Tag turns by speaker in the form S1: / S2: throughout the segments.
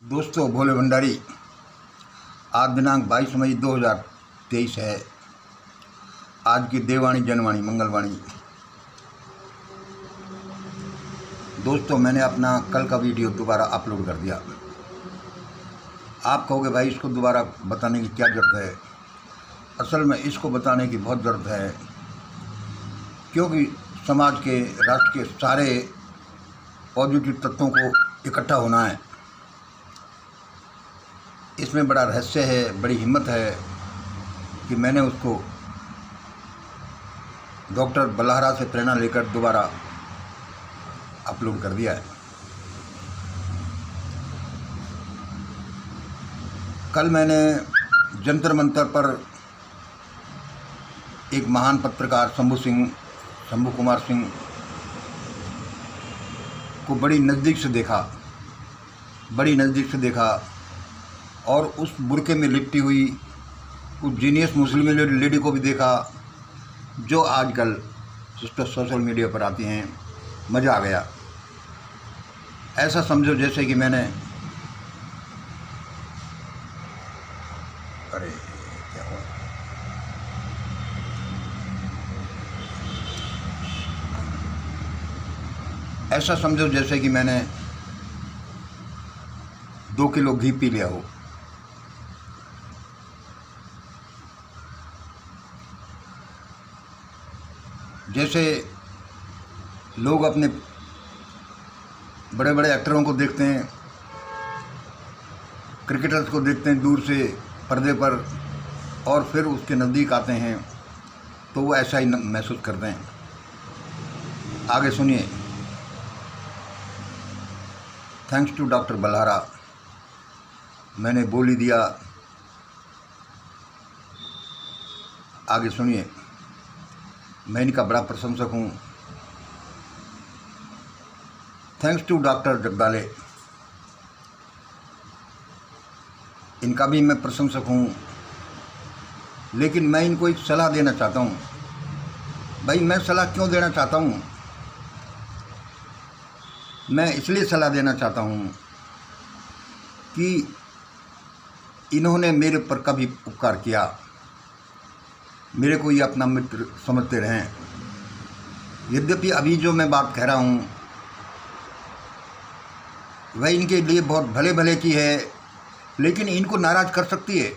S1: दोस्तों, भोले भंडारी। आज दिनांक 22 मई 2023 है। आज की देववाणी जनवाणी मंगलवाणी। दोस्तों, मैंने अपना कल का वीडियो दोबारा अपलोड कर दिया। आप कहोगे भाई इसको दोबारा बताने की क्या ज़रूरत है। असल में इसको बताने की बहुत ज़रूरत है, क्योंकि समाज के, राष्ट्र के सारे पॉजिटिव तत्वों को इकट्ठा होना है। इसमें बड़ा रहस्य है, बड़ी हिम्मत है कि मैंने उसको डॉक्टर बल्हारा से प्रेरणा लेकर दोबारा अपलोड कर दिया है। कल मैंने जंतर मंतर पर एक महान पत्रकार शंभू कुमार सिंह को बड़ी नज़दीक से देखा और उस बुरके में लिपटी हुई उस जीनियस मुस्लिम लेडी को भी देखा, जो आजकल सोशल मीडिया पर आती हैं। मज़ा आ गया। ऐसा समझो जैसे कि मैंने क्या हुआ? ऐसा समझो जैसे कि मैंने 2 किलो घी पी लिया हो। जैसे लोग अपने बड़े बड़े एक्टरों को देखते हैं, क्रिकेटर्स को देखते हैं दूर से पर्दे पर, और फिर उसके नज़दीक आते हैं तो वो ऐसा ही महसूस करते हैं। आगे सुनिए। थैंक्स टू डॉक्टर बल्हारा, मैंने बोल ही दिया। आगे सुनिए। मैं इनका बड़ा प्रशंसक हूँ। थैंक्स टू डॉक्टर जगदाले, इनका भी मैं प्रशंसक हूँ। लेकिन मैं इनको एक सलाह देना चाहता हूँ। भाई, मैं सलाह क्यों देना चाहता हूँ? मैं इसलिए सलाह देना चाहता हूँ कि इन्होंने मेरे पर कभी उपकार किया, मेरे को ये अपना मित्र समझते रहें। यद्यपि अभी जो मैं बात कह रहा हूँ वह इनके लिए बहुत भले की है, लेकिन इनको नाराज़ कर सकती है।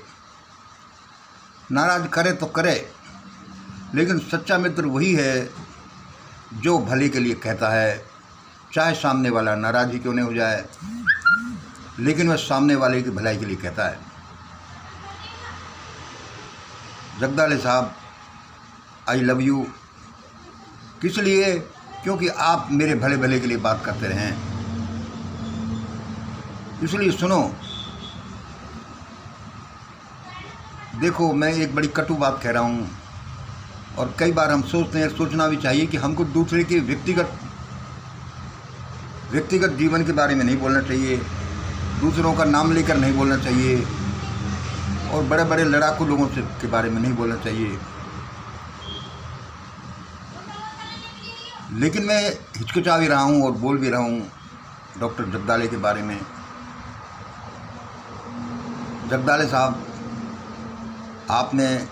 S1: नाराज़ करे तो करे, लेकिन सच्चा मित्र वही है जो भले के लिए कहता है, चाहे सामने वाला नाराज़ ही क्यों नहीं हो जाए, लेकिन वह सामने वाले की भलाई के लिए कहता है। जगदाले साहब, आई लव यू। किस लिए? क्योंकि आप मेरे भले के लिए बात करते रहें। इसलिए सुनो। देखो, मैं एक बड़ी कटु बात कह रहा हूँ, और कई बार हम सोचते हैं, सोचना भी चाहिए कि हमको दूसरे के व्यक्तिगत जीवन के बारे में नहीं बोलना चाहिए, दूसरों का नाम लेकर नहीं बोलना चाहिए, और बड़े बड़े लड़ाकू लोगों से के बारे में नहीं बोलना चाहिए। लेकिन मैं हिचकिचा भी रहा हूँ और बोल भी रहा हूँ डॉक्टर जगदाले के बारे में। जगदाले साहब, आपने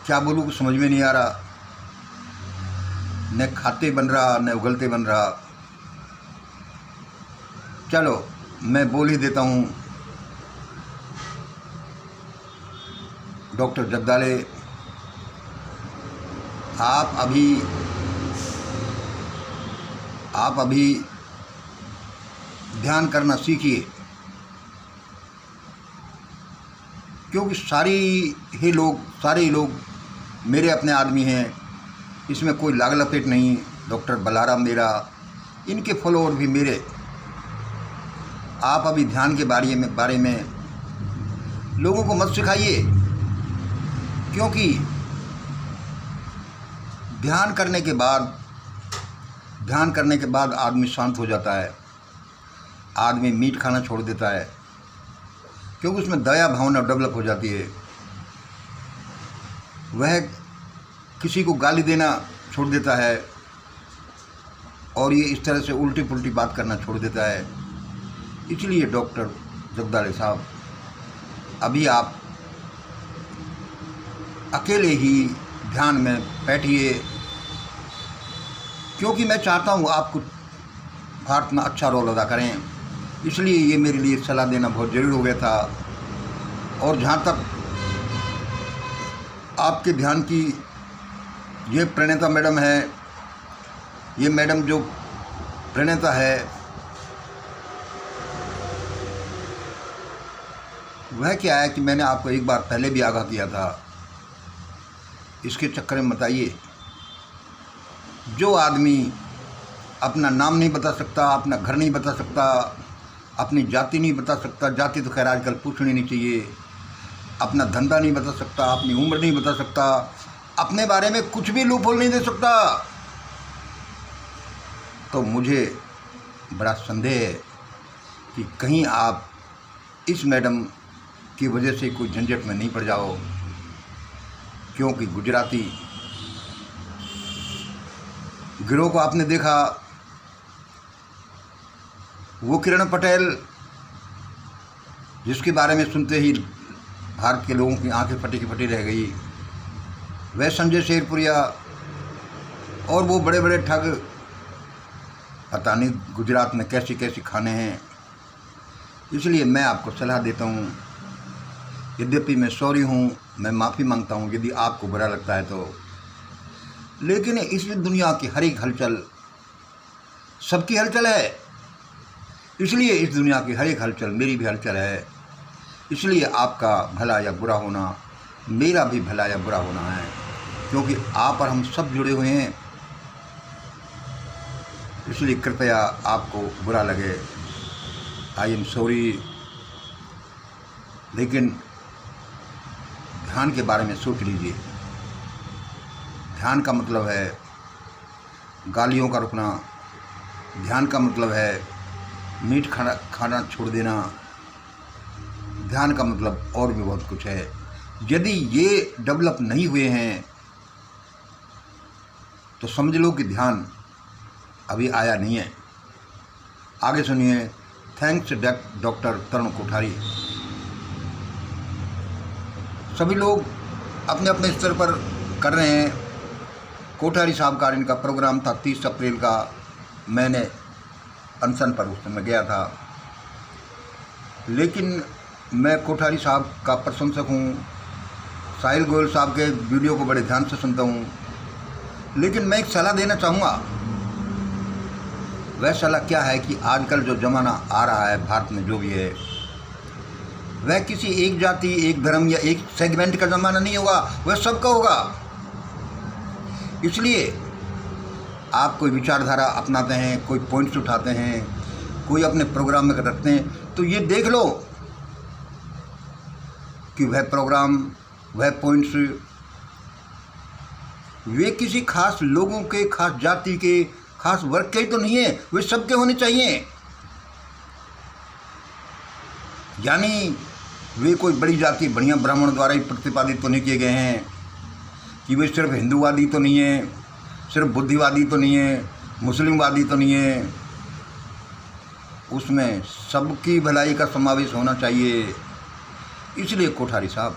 S1: क्या बोलूँ, समझ में नहीं आ रहा। न खाते बन रहा, न उगलते बन रहा। चलो, मैं बोल ही देता हूँ। डॉक्टर जगदाले, आप अभी ध्यान करना सीखिए, क्योंकि सारे ही लोग मेरे अपने आदमी हैं। इसमें कोई लाग लपेट नहीं। डॉक्टर बल्हारा मेरा, इनके फॉलोअर भी मेरे। आप अभी ध्यान के बारे में लोगों को मत सिखाइए, क्योंकि ध्यान करने के बाद आदमी शांत हो जाता है। आदमी मीट खाना छोड़ देता है, क्योंकि उसमें दया भावना डेवलप हो जाती है। वह किसी को गाली देना छोड़ देता है, और ये इस तरह से उल्टी पुल्टी बात करना छोड़ देता है। इसलिए डॉक्टर जगदाले साहब, अभी आप अकेले ही ध्यान में बैठिए, क्योंकि मैं चाहता हूँ आप कुछ भारत में अच्छा रोल अदा करें। इसलिए ये मेरे लिए सलाह देना बहुत ज़रूरी हो गया था। और जहाँ तक आपके ध्यान की, ये प्रणेता मैडम है, ये मैडम जो प्रणेता है वह क्या है कि मैंने आपको एक बार पहले भी आगाह किया था, इसके चक्कर में मत आइए। जो आदमी अपना नाम नहीं बता सकता, अपना घर नहीं बता सकता, अपनी जाति नहीं बता सकता, जाति तो खैर आजकल पूछनी नहीं चाहिए, अपना धंधा नहीं बता सकता, अपनी उम्र नहीं बता सकता, अपने बारे में कुछ भी लूपहोल नहीं दे सकता, तो मुझे बड़ा संदेह है कि कहीं आप इस मैडम की वजह से कोई झंझट में नहीं पड़ जाओ। क्योंकि गुजराती गिरोह को आपने देखा, वो किरण पटेल जिसके बारे में सुनते ही भारत के लोगों की आंखें फटी की फटी रह गई, वह संजय शेरपुरिया और वो बड़े बड़े ठग, पता नहीं गुजरात में कैसी कैसी खाने हैं। इसलिए मैं आपको सलाह देता हूँ, यद्यपि मैं सॉरी हूँ, मैं माफ़ी मांगता हूँ यदि आपको बुरा लगता है तो, लेकिन इस दुनिया की हर एक हलचल सबकी हलचल है। इसलिए इस दुनिया की हर एक हलचल मेरी भी हलचल है। इसलिए आपका भला या बुरा होना मेरा भी भला या बुरा होना है, क्योंकि आप और हम सब जुड़े हुए हैं। इसलिए कृपया आपको बुरा लगे, आई एम सॉरी, लेकिन ध्यान के बारे में सोच लीजिए। ध्यान का मतलब है गालियों का रुकना, ध्यान का मतलब है मीठ खाना छोड़ देना, ध्यान का मतलब और भी बहुत कुछ है। यदि ये डेवलप नहीं हुए हैं तो समझ लो कि ध्यान अभी आया नहीं है। आगे सुनिए। थैंक्स डॉक्टर तरुण कोठारी। सभी लोग अपने अपने स्तर पर कर रहे हैं। कोठारी साहब का इनका प्रोग्राम था 30 अप्रैल का, मैंने अनशन पर उस समय गया था, लेकिन मैं कोठारी साहब का प्रशंसक हूँ। साहिल गोयल साहब के वीडियो को बड़े ध्यान से सुनता हूँ, लेकिन मैं एक सलाह देना चाहूँगा। वह सलाह क्या है कि आजकल जो ज़माना आ रहा है भारत में जो भी है, वह किसी एक जाति, एक धर्म या एक सेगमेंट का ज़माना नहीं होगा, वह सबका होगा। इसलिए आप कोई विचारधारा अपनाते हैं, कोई पॉइंट्स उठाते हैं, कोई अपने प्रोग्राम में रखते हैं, तो ये देख लो कि वह प्रोग्राम, वह पॉइंट्स वे किसी खास लोगों के, खास जाति के, खास वर्ग के ही तो नहीं है, वे सबके होने चाहिए। यानी वे कोई बड़ी जाति, बढ़िया ब्राह्मण द्वारा ही प्रतिपादित तो नहीं किए गए हैं कि वे सिर्फ हिंदूवादी तो नहीं है, सिर्फ बुद्धिवादी तो नहीं है, मुस्लिमवादी तो नहीं है। उसमें सबकी भलाई का समावेश होना चाहिए। इसलिए कोठारी साहब,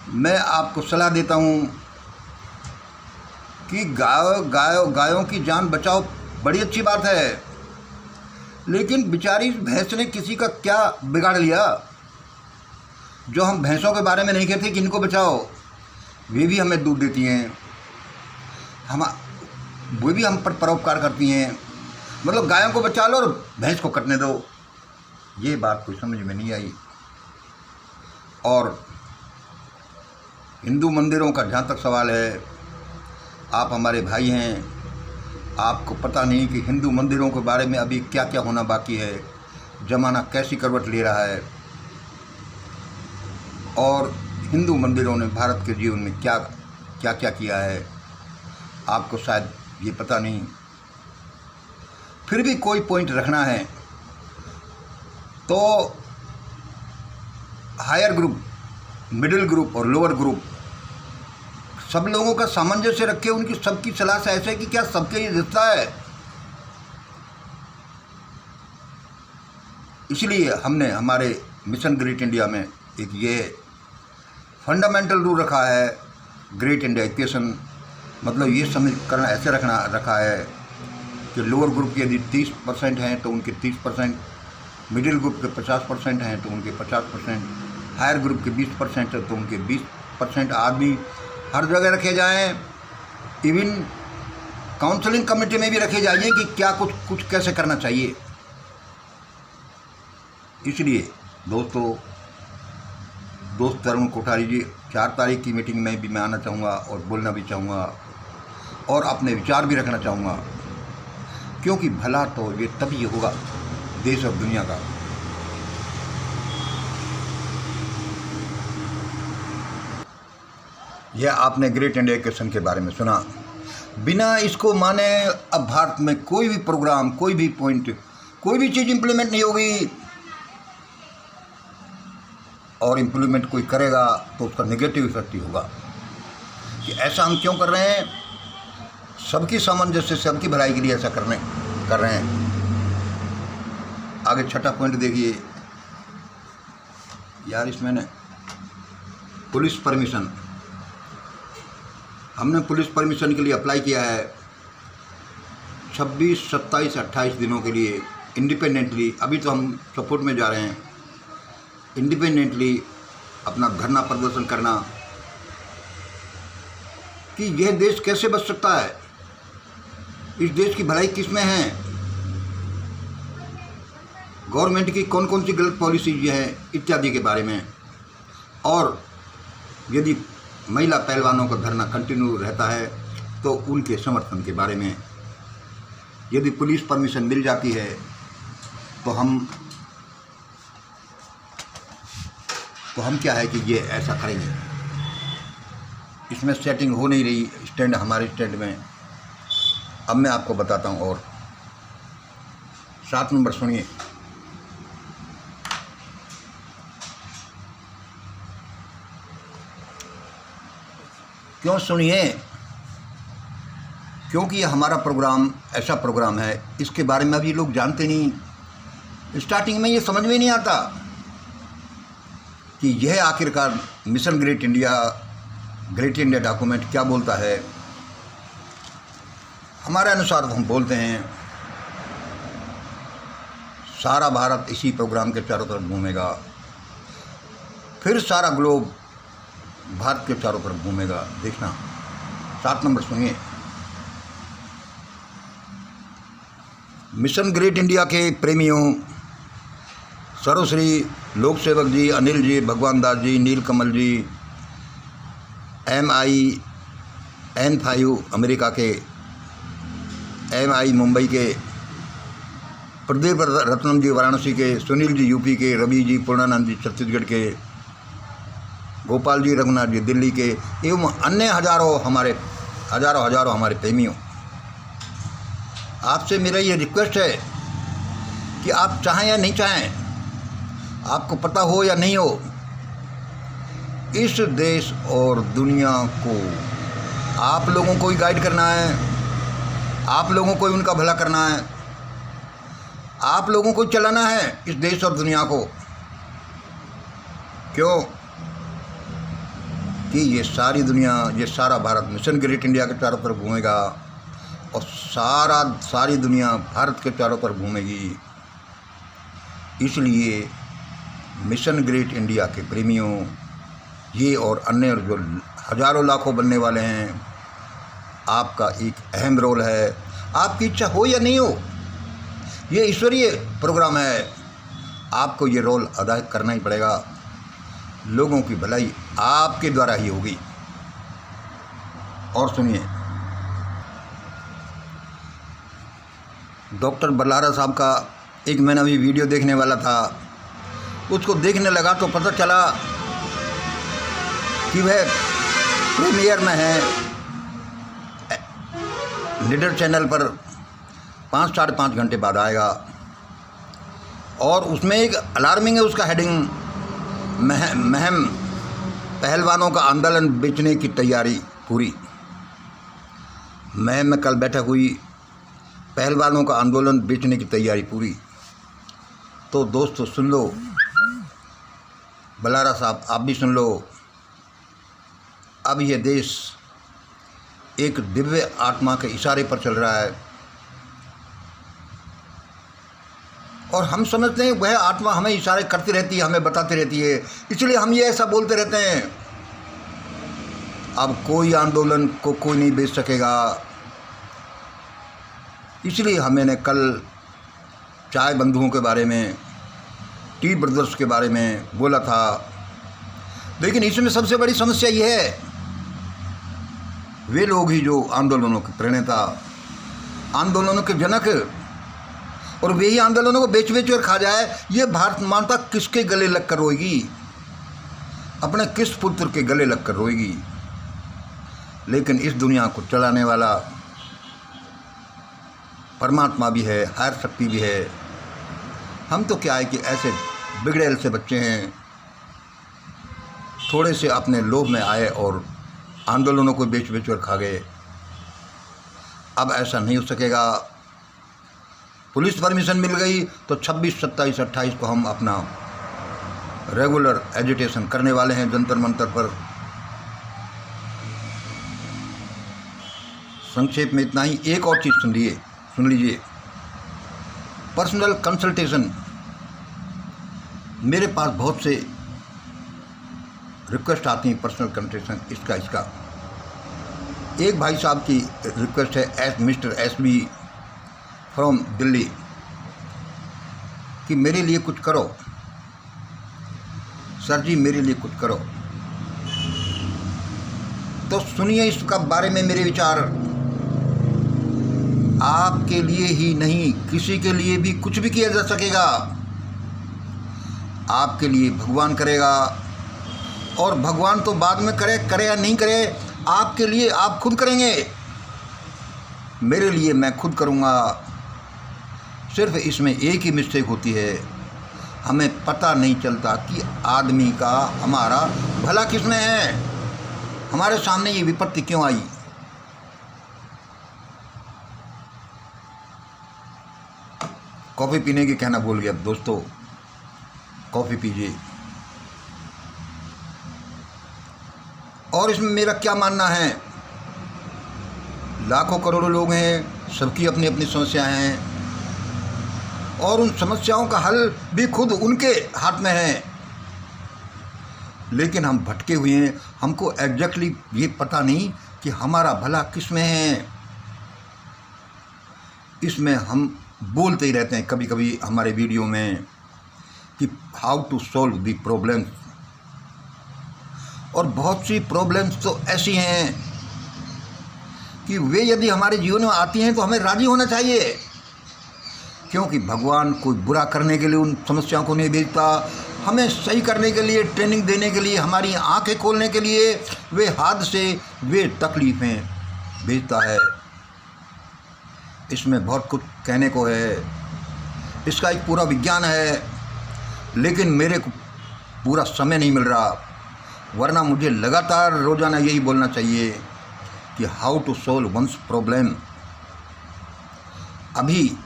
S1: मैं आपको सलाह देता हूँ कि गायों की जान बचाओ, बड़ी अच्छी बात है, लेकिन बेचारी भैंस ने किसी का क्या बिगाड़ लिया? जो हम भैंसों के बारे में नहीं कहते कि इनको बचाओ, वे भी हमें दूध देती हैं, वे भी हम पर परोपकार करती हैं। मतलब गायों को बचा लो और भैंस को कटने दो, ये बात कोई समझ में नहीं आई। और हिंदू मंदिरों का जहाँ तक सवाल है, आप हमारे भाई हैं, आपको पता नहीं कि हिंदू मंदिरों के बारे में अभी क्या क्या होना बाकी है, ज़माना कैसी करवट ले रहा है, और हिंदू मंदिरों ने भारत के जीवन में क्या क्या क्या किया है, आपको शायद ये पता नहीं। फिर भी कोई पॉइंट रखना है तो हायर ग्रुप, मिडिल ग्रुप और लोअर ग्रुप सब लोगों का सामंजस्य रखे, उनकी सबकी सलाह से ऐसे कि क्या सबके लिए रिश्ता है। इसलिए हमने हमारे मिशन ग्रेट इंडिया में एक ये फंडामेंटल रूल रखा है, ग्रेट इंडिया इक्वेशन, मतलब ये समझ करना ऐसे रखा है कि लोअर ग्रुप के यदि 30% हैं तो उनके 30%, मिडिल ग्रुप के 50% हैं तो उनके 50%, हायर ग्रुप के 20% है तो उनके 20% आदमी हर जगह रखे जाएं। इवन काउंसलिंग कमेटी में भी रखे जाइए कि क्या कुछ कैसे करना चाहिए। इसलिए दोस्त तरुण कोठारी जी, 4 तारीख की मीटिंग में भी मैं आना चाहूँगा और बोलना भी चाहूँगा और अपने विचार भी रखना चाहूँगा, क्योंकि भला तो ये तभी होगा देश और दुनिया का। यह आपने ग्रेट इंडिया इक्वेशन के बारे में सुना। बिना इसको माने अब भारत में कोई भी प्रोग्राम, कोई भी पॉइंट, कोई भी चीज़ इम्प्लीमेंट नहीं होगी, और इम्प्लीमेंट कोई करेगा तो उसका नेगेटिव इफेक्ट ही होगा। कि ऐसा हम क्यों कर रहे हैं? सबकी सामंजस्य, सबकी भलाई के लिए ऐसा कर रहे हैं। आगे छठा पॉइंट देखिए यार, इसमें ने पुलिस परमिशन, हमने पुलिस परमिशन के लिए अप्लाई किया है 26, 27, 28 दिनों के लिए इंडिपेंडेंटली। अभी तो हम सपोर्ट में जा रहे हैं। इंडिपेंडेंटली अपना धरना प्रदर्शन करना कि यह देश कैसे बच सकता है, इस देश की भलाई किस में है, गवर्नमेंट की कौन कौन सी गलत पॉलिसीज है इत्यादि के बारे में। और यदि महिला पहलवानों का धरना कंटिन्यू रहता है तो उनके समर्थन के बारे में। यदि पुलिस परमिशन मिल जाती है तो हम क्या है कि ये ऐसा करेंगे। इसमें सेटिंग हो नहीं रही स्टैंड, हमारे स्टैंड में। अब मैं आपको बताता हूँ। और 7 नंबर सुनिए। क्यों सुनिए? क्योंकि ये हमारा प्रोग्राम ऐसा प्रोग्राम है, इसके बारे में अभी लोग जानते नहीं। स्टार्टिंग में ये समझ में नहीं आता कि यह आखिरकार मिशन ग्रेट इंडिया डॉक्यूमेंट क्या बोलता है। हमारे अनुसार हम बोलते हैं सारा भारत इसी प्रोग्राम के चारों तरफ घूमेगा, फिर सारा ग्लोब भारत के चारों तरफ घूमेगा। देखना 7 नंबर सुनिए। मिशन ग्रेट इंडिया के प्रेमियों, सर्वश्री लोक सेवक जी, अनिल जी, भगवान दास जी, नीलकमल जी, MIN5 अमेरिका के, MI मुंबई के, प्रदीप रत्नम जी वाराणसी के, सुनील जी यूपी के, रवि जी पूर्णानंद जी छत्तीसगढ़ के, गोपाल जी रघुनाथ जी दिल्ली के, एवं अन्य हजारों हमारे प्रेमियों, आपसे मेरा ये रिक्वेस्ट है कि आप चाहें या नहीं चाहें, आपको पता हो या नहीं हो, इस देश और दुनिया को आप लोगों को ही गाइड करना है, आप लोगों को ही उनका भला करना है, आप लोगों को चलाना है इस देश और दुनिया को। क्यों? कि ये सारी दुनिया, ये सारा भारत मिशन ग्रेट इंडिया के चारों तरफ घूमेगा और सारी दुनिया भारत के चारों तरफ घूमेगी। इसलिए मिशन ग्रेट इंडिया के प्रेमियों, ये और अन्य जो हजारों लाखों बनने वाले हैं, आपका एक अहम रोल है। आपकी इच्छा हो या नहीं हो, ये ईश्वरीय प्रोग्राम है, आपको ये रोल अदा करना ही पड़ेगा। लोगों की भलाई आपके द्वारा ही होगी। और सुनिए, डॉक्टर बल्लारा साहब का एक मैंने अभी वीडियो देखने वाला था, उसको देखने लगा तो पता चला कि वह प्रीमियर में है, लीडर चैनल पर 5 साढ़े 5 घंटे बाद आएगा। और उसमें एक अलार्मिंग है, उसका हेडिंग महम पहलवानों का आंदोलन बेचने की तैयारी पूरी। मैं कल बैठक हुई, पहलवानों का आंदोलन बेचने की तैयारी पूरी। तो दोस्तों सुन लो, बलारा साहब आप भी सुन लो, अब यह देश एक दिव्य आत्मा के इशारे पर चल रहा है और हम समझते हैं वह आत्मा हमें इशारे करती रहती है, हमें बताती रहती है, इसलिए हम ये ऐसा बोलते रहते हैं। अब कोई आंदोलन को कोई नहीं बेच सकेगा, इसलिए मैंने कल चाय बंधुओं के बारे में, टी ब्रदर्स के बारे में बोला था। लेकिन इसमें सबसे बड़ी समस्या यह है, वे लोग ही जो आंदोलनों के प्रणेता, आंदोलनों के जनक, और वे ही आंदोलनों को बेच बेच कर खा जाए, ये भारत माता किसके गले लग कर रोएगी? अपने किस पुत्र के गले लग कर रोएगी? लेकिन इस दुनिया को चलाने वाला परमात्मा भी है, हायर शक्ति भी है। हम तो क्या है कि ऐसे बिगड़ेल से बच्चे हैं, थोड़े से अपने लोभ में आए और आंदोलनों को बेच बेच कर खा गए। अब ऐसा नहीं हो सकेगा। पुलिस परमिशन मिल गई तो 26, 27, 28 को हम अपना रेगुलर एजिटेशन करने वाले हैं जंतर मंतर पर। संक्षेप में इतना ही। एक और चीज़ सुन लीजिए, पर्सनल कंसल्टेशन। मेरे पास बहुत से रिक्वेस्ट आती हैं पर्सनल कंसल्टेशन, इसका। एक भाई साहब की रिक्वेस्ट है, मिस्टर SB फ्रॉम दिल्ली, कि मेरे लिए कुछ करो सर जी, मेरे लिए कुछ करो। तो सुनिए इसका बारे में मेरे विचार। आपके लिए ही नहीं, किसी के लिए भी कुछ भी किया जा सकेगा। आपके लिए भगवान करेगा, और भगवान तो बाद में करे या नहीं करे, आपके लिए आप खुद करेंगे। मेरे लिए मैं खुद करूँगा। सिर्फ इसमें एक ही मिस्टेक होती है, हमें पता नहीं चलता कि आदमी का, हमारा भला किसमें है, हमारे सामने ये विपत्ति क्यों आई। कॉफ़ी पीने की कहना भूल गया दोस्तों, कॉफ़ी पीजिए। और इसमें मेरा क्या मानना है, लाखों करोड़ों लोग हैं, सबकी अपनी अपनी समस्याएं हैं, और उन समस्याओं का हल भी खुद उनके हाथ में है। लेकिन हम भटके हुए हैं, हमको एग्जैक्टली ये पता नहीं कि हमारा भला किस में है। इसमें हम बोलते ही रहते हैं कभी कभी हमारे वीडियो में कि how to solve the problems, और बहुत सी प्रॉब्लम्स तो ऐसी हैं कि वे यदि हमारे जीवन में आती हैं तो हमें राजी होना चाहिए, क्योंकि भगवान कोई बुरा करने के लिए उन समस्याओं को नहीं भेजता, हमें सही करने के लिए, ट्रेनिंग देने के लिए, हमारी आंखें खोलने के लिए वे हादसे, वे तकलीफ़ें भेजता है। इसमें बहुत कुछ कहने को है, इसका एक पूरा विज्ञान है, लेकिन मेरे को पूरा समय नहीं मिल रहा, वरना मुझे लगातार रोज़ाना यही बोलना चाहिए कि how to solve one's problem. अभी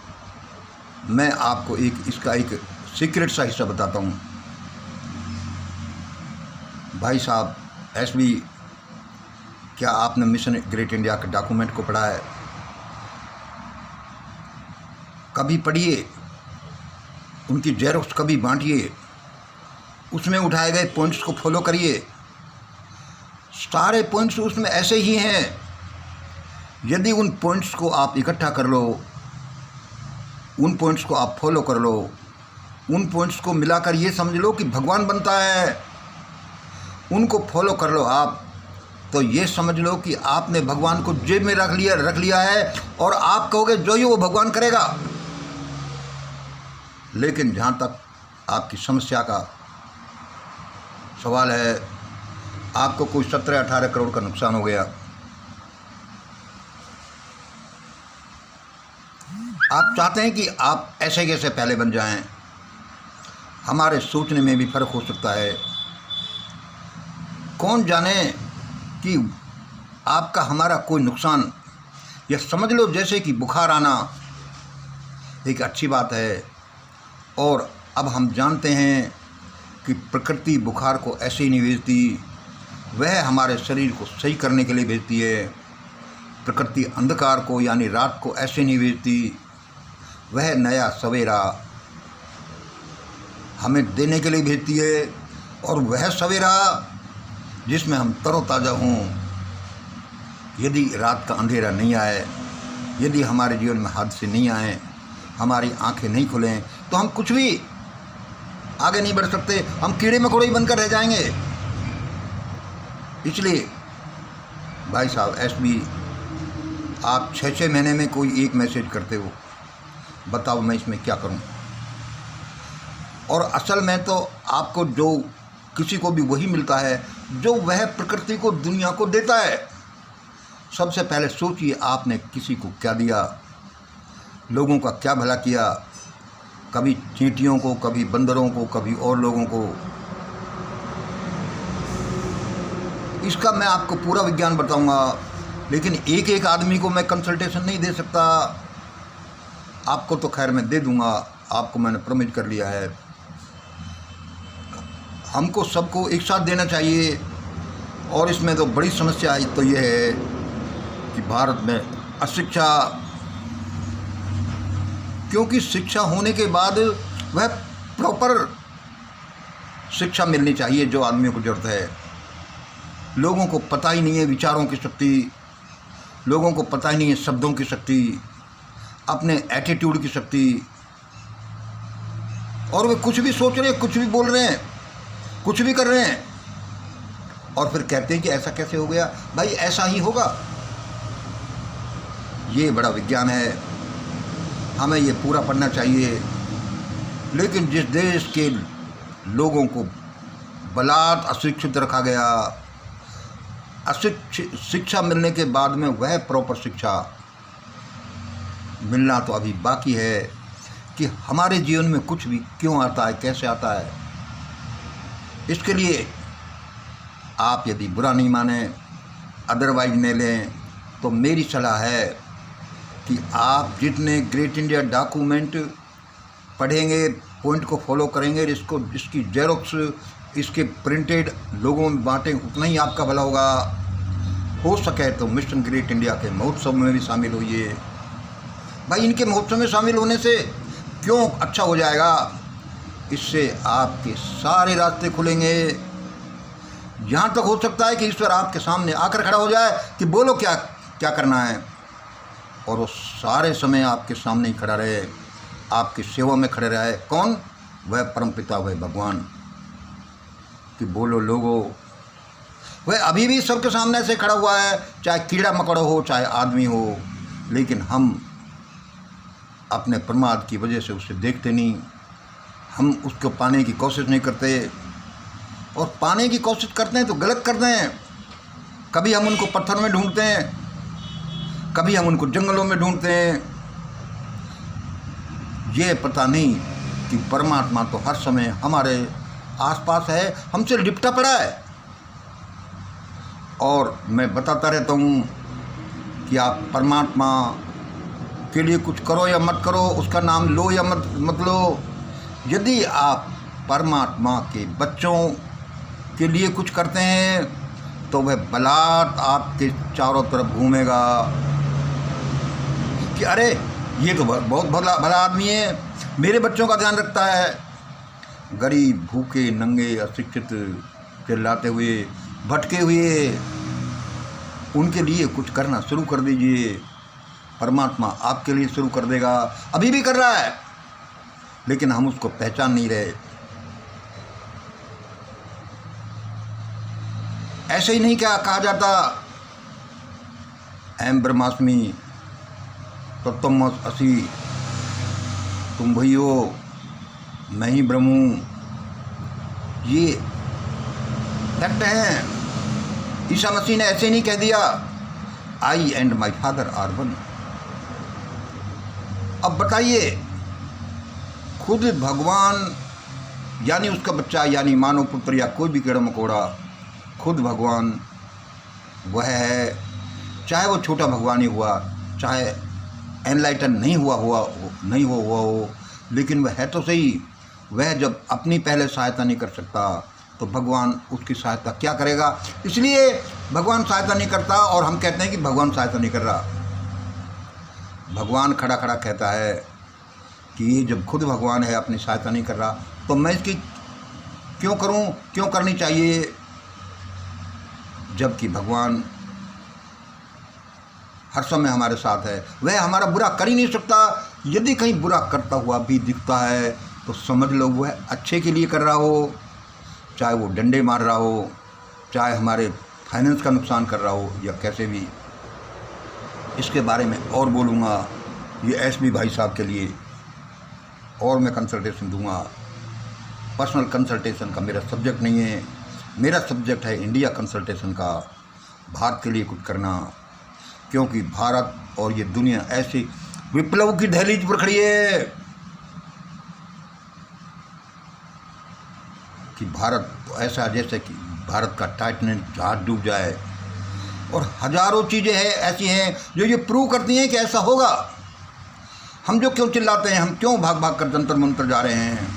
S1: मैं आपको इसका एक सीक्रेट सा हिस्सा बताता हूँ। भाई साहब SB, क्या आपने मिशन ग्रेट इंडिया के डॉक्यूमेंट को पढ़ा है? कभी पढ़िए, उनकी जेरोक्स कभी बांटिए, उसमें उठाए गए पॉइंट्स को फॉलो करिए। सारे पॉइंट्स उसमें ऐसे ही हैं। यदि उन पॉइंट्स को आप इकट्ठा कर लो, उन पॉइंट्स को आप फॉलो कर लो, उन पॉइंट्स को मिलाकर ये समझ लो कि भगवान बनता है, उनको फॉलो कर लो आप, तो ये समझ लो कि आपने भगवान को जेब में रख लिया है, और आप कहोगे जो ही वो भगवान करेगा। लेकिन जहाँ तक आपकी समस्या का सवाल है, आपको कोई 17-18 करोड़ का नुकसान हो गया, आप चाहते हैं कि आप ऐसे कैसे पहले बन जाएं। हमारे सोचने में भी फ़र्क हो सकता है। कौन जाने कि आपका हमारा कोई नुकसान, यह समझ लो जैसे कि बुखार आना एक अच्छी बात है। और अब हम जानते हैं कि प्रकृति बुखार को ऐसे ही नहीं भेजती, वह हमारे शरीर को सही करने के लिए भेजती है। प्रकृति अंधकार को यानी रात को ऐसे नहीं भेजती, वह नया सवेरा हमें देने के लिए भेजती है। और वह सवेरा जिसमें हम तरोताज़ा हों। यदि रात का अंधेरा नहीं आए, यदि हमारे जीवन में हादसे नहीं आए, हमारी आंखें नहीं खुलें, तो हम कुछ भी आगे नहीं बढ़ सकते, हम कीड़े मकोड़े ही बनकर रह जाएंगे। इसलिए भाई साहब एसबी, आप 6-6 महीने में कोई एक मैसेज करते हो, बताओ मैं इसमें क्या करूं। और असल में तो आपको जो किसी को भी वही मिलता है जो वह प्रकृति को, दुनिया को देता है। सबसे पहले सोचिए आपने किसी को क्या दिया, लोगों का क्या भला किया, कभी चींटियों को, कभी बंदरों को, कभी और लोगों को। इसका मैं आपको पूरा विज्ञान बताऊंगा, लेकिन एक एक आदमी को मैं कंसल्टेशन नहीं दे सकता। आपको तो खैर मैं दे दूंगा, आपको मैंने प्रॉमिस कर लिया है। हमको सबको एक साथ देना चाहिए। और इसमें तो बड़ी समस्या आई तो यह है कि भारत में अशिक्षा, क्योंकि शिक्षा होने के बाद वह प्रॉपर शिक्षा मिलनी चाहिए जो आदमियों को ज़रूरत है। लोगों को पता ही नहीं है विचारों की शक्ति, लोगों को पता ही नहीं है शब्दों की शक्ति, अपने एटीट्यूड की शक्ति। और वे कुछ भी सोच रहे हैं, कुछ भी बोल रहे हैं, कुछ भी कर रहे हैं, और फिर कहते हैं कि ऐसा कैसे हो गया। भाई ऐसा ही होगा, ये बड़ा विज्ञान है, हमें ये पूरा पढ़ना चाहिए। लेकिन जिस देश के लोगों को बलात् अशिक्षित रखा गया, शिक्षा मिलने के बाद में वह प्रॉपर शिक्षा मिलना तो अभी बाकी है कि हमारे जीवन में कुछ भी क्यों आता है, कैसे आता है। इसके लिए आप यदि बुरा नहीं माने, अदरवाइज नहीं लें, तो मेरी सलाह है कि आप जितने ग्रेट इंडिया डॉक्यूमेंट पढ़ेंगे, पॉइंट को फॉलो करेंगे, इसकी जेरोक्स, इसके प्रिंटेड लोगों में बांटें, उतना ही आपका भला होगा। हो सके तो मिशन ग्रेट इंडिया के महोत्सव में भी शामिल होइए। भाई इनके महोत्सव में शामिल होने से क्यों अच्छा हो जाएगा, इससे आपके सारे रास्ते खुलेंगे। यहाँ तक हो सकता है कि ईश्वर आपके सामने आकर खड़ा हो जाए कि बोलो क्या क्या करना है, और वो सारे समय आपके सामने ही खड़ा रहे, आपकी सेवा में खड़े रहे। कौन? वह परमपिता, वह भगवान, कि बोलो लोगों। वह अभी भी सबके सामने से खड़ा हुआ है, चाहे कीड़ा मकोड़ा हो, चाहे आदमी हो, लेकिन हम अपने प्रमाद की वजह से उसे देखते नहीं, हम उसको पाने की कोशिश नहीं करते, और पाने की कोशिश करते हैं तो गलत करते हैं। कभी हम उनको पत्थर में ढूंढते हैं, कभी हम उनको जंगलों में ढूंढते हैं। ये पता नहीं कि परमात्मा तो हर समय हमारे आसपास है, हमसे लिपटा पड़ा है। और मैं बताता रहता हूँ कि आप परमात्मा के लिए कुछ करो या मत करो, उसका नाम लो या मत लो। यदि आप परमात्मा के बच्चों के लिए कुछ करते हैं तो वह बलात् आपके चारों तरफ घूमेगा कि अरे ये तो बहुत भला आदमी है, मेरे बच्चों का ध्यान रखता है। गरीब, भूखे, नंगे, अशिक्षित, चिल्लाते हुए, भटके हुए, उनके लिए कुछ करना शुरू कर दीजिए। परमात्मा आपके लिए शुरू कर देगा, अभी भी कर रहा है, लेकिन हम उसको पहचान नहीं रहे। ऐसे ही नहीं क्या कहा जाता, अहम ब्रह्मास्मि तत्त्वमसि, तुम वही हो, मैं ही ब्रह्म हूँ। ये फैक्ट है। ईसा मसीह ने ऐसे नहीं कह दिया I and my father are one. अब बताइए, खुद भगवान यानी उसका बच्चा यानी मानव पुत्र या कोई भी कीड़ा मकोड़ा, खुद भगवान वह है चाहे वो छोटा भगवान ही हुआ, चाहे एनलाइटन नहीं हुआ हो, लेकिन वह है तो सही। वह जब अपनी पहले सहायता नहीं कर सकता तो भगवान उसकी सहायता क्या करेगा। इसलिए भगवान सहायता नहीं करता और हम कहते हैं कि भगवान सहायता नहीं कर रहा। भगवान खड़ा खड़ा कहता है कि ये जब खुद भगवान है अपनी सहायता नहीं कर रहा तो मैं इसकी क्यों करूं, क्यों करनी चाहिए, जबकि भगवान हर समय हमारे साथ है। वह हमारा बुरा कर ही नहीं सकता। यदि कहीं बुरा करता हुआ भी दिखता है तो समझ लो वह अच्छे के लिए कर रहा हो, चाहे वो डंडे मार रहा हो, चाहे हमारे फाइनेंस का नुकसान कर रहा हो या कैसे भी। इसके बारे में और बोलूँगा, ये एसबी भाई साहब के लिए और मैं कंसल्टेशन दूंगा। पर्सनल कंसल्टेशन का मेरा सब्जेक्ट नहीं है, मेरा सब्जेक्ट है इंडिया कंसल्टेशन का, भारत के लिए कुछ करना। क्योंकि भारत और ये दुनिया ऐसी विप्लव की दहलीज पर खड़ी है कि भारत ऐसा जैसे कि भारत का टाइटैनिक जहाज डूब जाए। और हजारों चीज़ें हैं ऐसी हैं जो ये प्रूव करती हैं कि ऐसा होगा। हम जो क्यों चिल्लाते हैं, हम क्यों भाग भाग कर जंतर मंतर जा रहे हैं,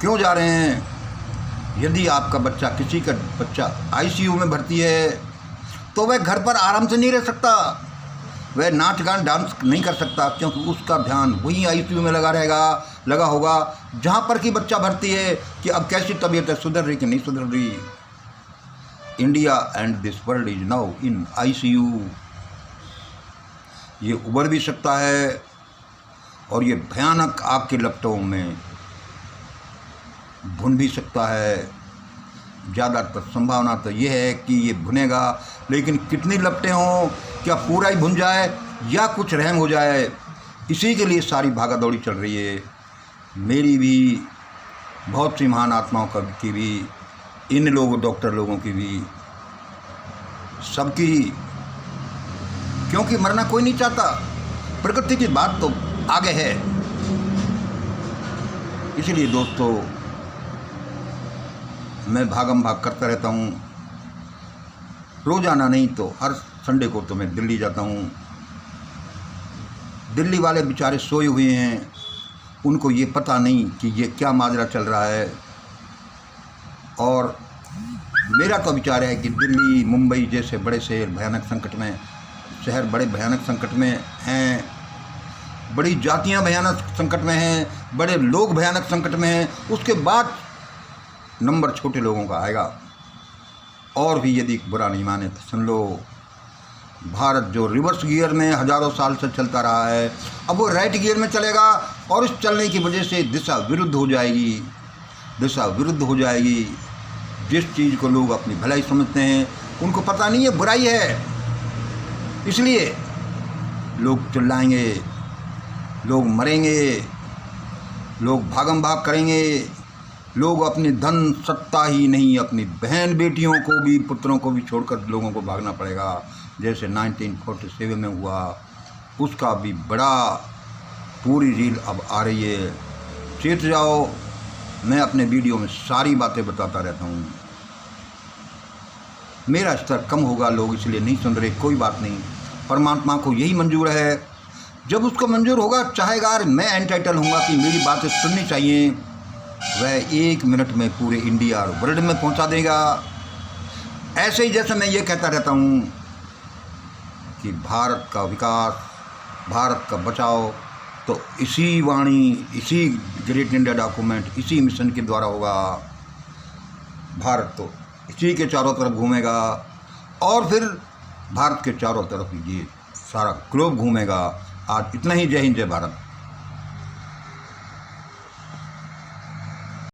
S1: क्यों जा रहे हैं। यदि आपका बच्चा, किसी का बच्चा आईसीयू में भर्ती है तो वह घर पर आराम से नहीं रह सकता, वह नाच गान डांस नहीं कर सकता, क्योंकि उसका ध्यान वहीं आईसीयू में लगा होगा जहाँ पर कि बच्चा भर्ती है कि अब कैसी तबीयत है, सुधर रही कि नहीं सुधर रही। India and this world is now in ICU. ये उबर भी सकता है और ये भयानक आग के लपटों में भुन भी सकता है। ज़्यादातर संभावना तो ये है कि ये भुनेगा, लेकिन कितनी लपटें हों, क्या पूरा ही भुन जाए या कुछ रहम हो जाए, इसी के लिए सारी भागा दौड़ी चल रही है। मेरी भी, बहुत सी महान आत्माओं की भी, इन लोगों डॉक्टर लोगों की भी, सबकी, क्योंकि मरना कोई नहीं चाहता। प्रकृति की बात तो आगे है। इसलिए दोस्तों मैं भागम भाग करता रहता हूँ। रोज़ाना नहीं तो हर संडे को तो मैं दिल्ली जाता हूँ। दिल्ली वाले बेचारे सोए हुए हैं, उनको ये पता नहीं कि ये क्या माजरा चल रहा है। और मेरा तो विचार है कि दिल्ली, मुंबई जैसे बड़े शहर भयानक संकट में हैं, बड़ी जातियां भयानक संकट में हैं, बड़े लोग भयानक संकट में हैं। उसके बाद नंबर छोटे लोगों का आएगा। और भी यदि बुरा नहीं माने तो सुन लो, भारत जो रिवर्स गियर में हज़ारों साल से चलता रहा है, अब वो राइट गियर में चलेगा और इस चलने की वजह से दिशा विरुद्ध हो जाएगी। जिस चीज़ को लोग अपनी भलाई समझते हैं उनको पता नहीं है बुराई है। इसलिए लोग चिल्लाएंगे, लोग मरेंगे, लोग भागम भाग करेंगे, लोग अपनी धन सत्ता ही नहीं, अपनी बहन बेटियों को भी, पुत्रों को भी छोड़कर लोगों को भागना पड़ेगा, जैसे 1947 में हुआ। उसका भी बड़ा पूरी रील अब आ रही है। चेत जाओ, मैं अपने वीडियो में सारी बातें बताता रहता हूँ। मेरा स्तर कम होगा, लोग इसलिए नहीं सुन रहे, कोई बात नहीं। परमात्मा को यही मंजूर है, जब उसको मंजूर होगा, चाहेगा मैं एंटाइटल होऊंगा कि मेरी बातें सुननी चाहिए, वह 1 मिनट में पूरे इंडिया और वर्ल्ड में पहुंचा देगा। ऐसे ही जैसे मैं ये कहता रहता हूँ कि भारत का विकास, भारत का बचाव तो इसी वाणी, इसी ग्रेट इंडिया डॉक्यूमेंट, इसी मिशन के द्वारा होगा। भारत तो इसी के चारों तरफ घूमेगा और फिर भारत के चारों तरफ ये सारा ग्लोब घूमेगा। आज इतना ही। जय हिंद, जय भारत।